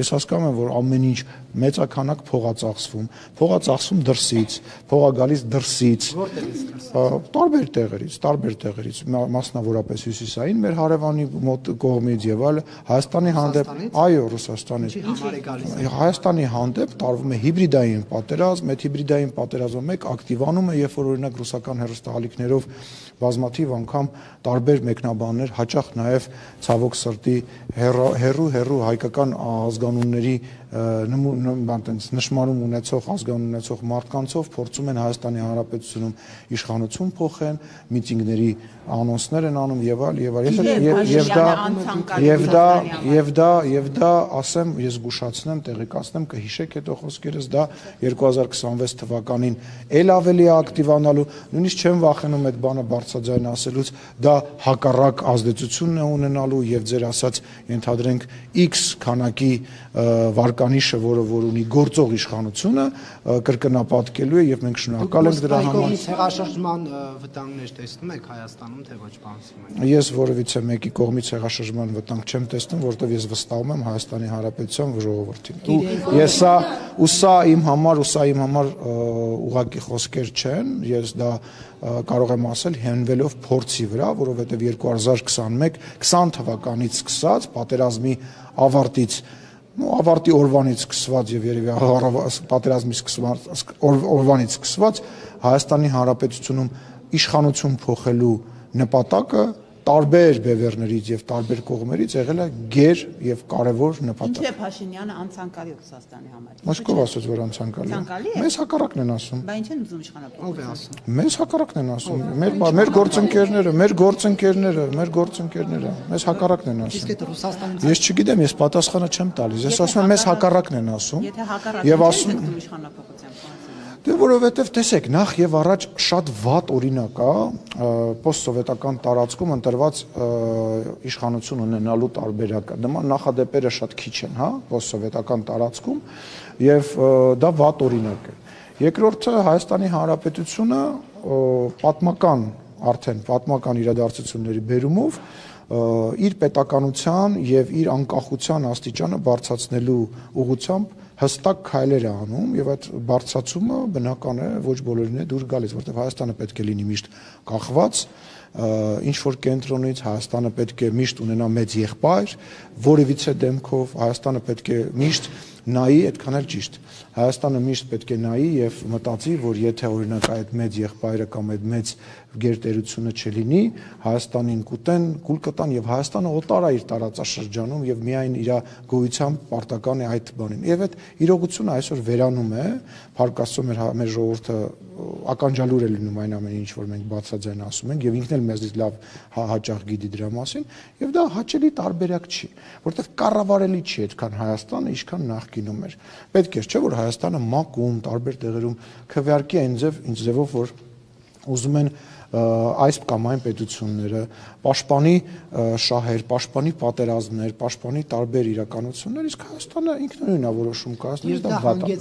ես հասկանում եմ, որ ամեն ինչ մեծականակ փող է ծախսվում դրսից, փող է գալիս դրսից, տարբեր տեղերից, մասնավորապես հյուսիսային մեր հարևանի մոտ կողմից եւ այլ Հայաստանի հանդեպ, այո, Ռուսաստանից, Հայաստանի հանդեպ տարվում է հիբրիդային պատերազմ, այդ հիբրիդային պատերազմը մեկ ակտիվանում է, երբ որ օրինակ ռուսական հեռուստաալիքներով բազմաթիվ անգամ տարբեր մեկնաբաններ, հաճախ նաև ցավոք սրտի հերու հայկական ազգանունների նշմարում ունեցող ազգանուն ունեցող մարդկանցով փորձում են Հայաստանի Հանրապետությունում իշխանություն փոխեն, միտինգների անոնսներ են անում եւ այլ դա ասեմ, ես զգուշացնեմ, տեղեկացնեմ, կհիշեք հետո խոսքերս, դա 2026 թվականին ել ավելի ակտիվանալու, նույնիսկ չեմ վախենում այդ բանը բարձրաձայն ասելուց, դա հակառակ ազդեցություն է ունենալու եւ ձեր ասած ենթադրենք X քանակի վարկանիշը, որը որ ունի գործող իշխանությունը, կրկնապատկելու է եւ մենք շնորհակալ ենք դրա համար։ Կողմից հեղաշրջման վտանգներ տեսնում եք Հայաստանում, թե ոչ, պարոն Սիմոնյան։ Ես որևիցե մեկի կողմից հեղաշրջման վտանգ չեմ տեսնում, որովհետեւ ես վստահում եմ Հայաստանի Հանրապետության ժողովրդին։ Ու սա իմ համար ուղղակի խոսքեր չեն, ես դա կարող եմ ասել հենվելով փորձի վրա, որովհետեւ 2021 թվականից սկսած պատերազմի ավարտի օրվանից սկսված եւ երևի պատերազմի օրվանից սկսված Հայաստանի Հանրապետությունում իշխանություն փոխելու նպատակը տարբեր բևեռներից եւ տարբեր կողմերից եղել է գեր եւ կարեւոր նպատակ։ Ինչու է Փաշինյանը անցանկալի Ռուսաստանի համար։ Մոսկով ասաց, որ անցանկալի է։ Մեզ հակառակն են ասում։ Բա ինչ են ուզում իշխանապետը։ Ով է ասում։ Մեզ հակառակն են ասում։ Մեր գործընկերները, մեզ հակառակն են ասում։ Իսկ այդ Ռուսաստանից Ես չգիտեմ, ես պատասխանը չեմ տալիս։ Ես ասում եմ, մեզ հակառակն են ասում։ Եթե հակառակն Եվ են ասում իշխանապետությամբ։ Դե որովհետև տեսեք, նախ եւ առաջ շատ վատ օրինակ է պոստսովետական տարածքում ընտրված իշխանություն ունենալու տարբերակը։ Նման նախադեպերը շատ քիչ են, հա, պոստսովետական տարածքում եւ դա վատ օրինակ է։ Երկրորդը Հայաստանի Հանրապետությունը պատմական իրադարձությունների բերումով իր պետականության եւ իր անկախության աստիճանը բարձրացնելու ուղղությամբ հստակ քայլեր է անում եւ այդ բարձրացումը բնական է ոչ բոլորին է դուր գալիս, որտեղ Հայաստանը պետք է լինի միշտ կախված ինչ որ կենտրոնից, Հայաստանը պետք է միշտ ունենա մեծ եղբայր, որևիցե դեմքով Հայաստանը պետք է միշտ նայի, այդքան էլ ճիշտ։ Հայաստանը միշտ պետք է նայի եւ մտածի, որ եթե օրինակ այդ մեծ եղբայրը կամ այդ մեծ գերտերությունը չլինի, Հայաստանին կուտեն, կուլ կտան եւ Հայաստանը օտար է իր տարածաշրջանում եւ միայն իր գոյությամբ պարտական է այդ բանին։ Եվ այդ իրողությունը այսօր վերանում է, փառք Աստծո մեր ժողովուրդը ականջալուր է լինում այն ամեն ինչ, որ մենք բացաձայն ասում ենք եւ ինքն էլ մեզից լավ հաճախ գիտի դրա մասին եւ դա հաճելի տարբերակ չի, որովհետեւ կառավարելի չի այդքան Հայաստանը, ինչքան նախկինում էր։ Պետք է չէ որ Հայաստանը մակում տարբեր տեղերում քվեարկի այն ձևով, որ ուզում են այս կամ այն պետությունները պաշտպանի շահեր, պաշտպանի պատերազմներ, պաշտպանի տարբեր իրականություններ, իսկ Հայաստանը ինքնուրույն է որոշում կայացնում, դա վատ է։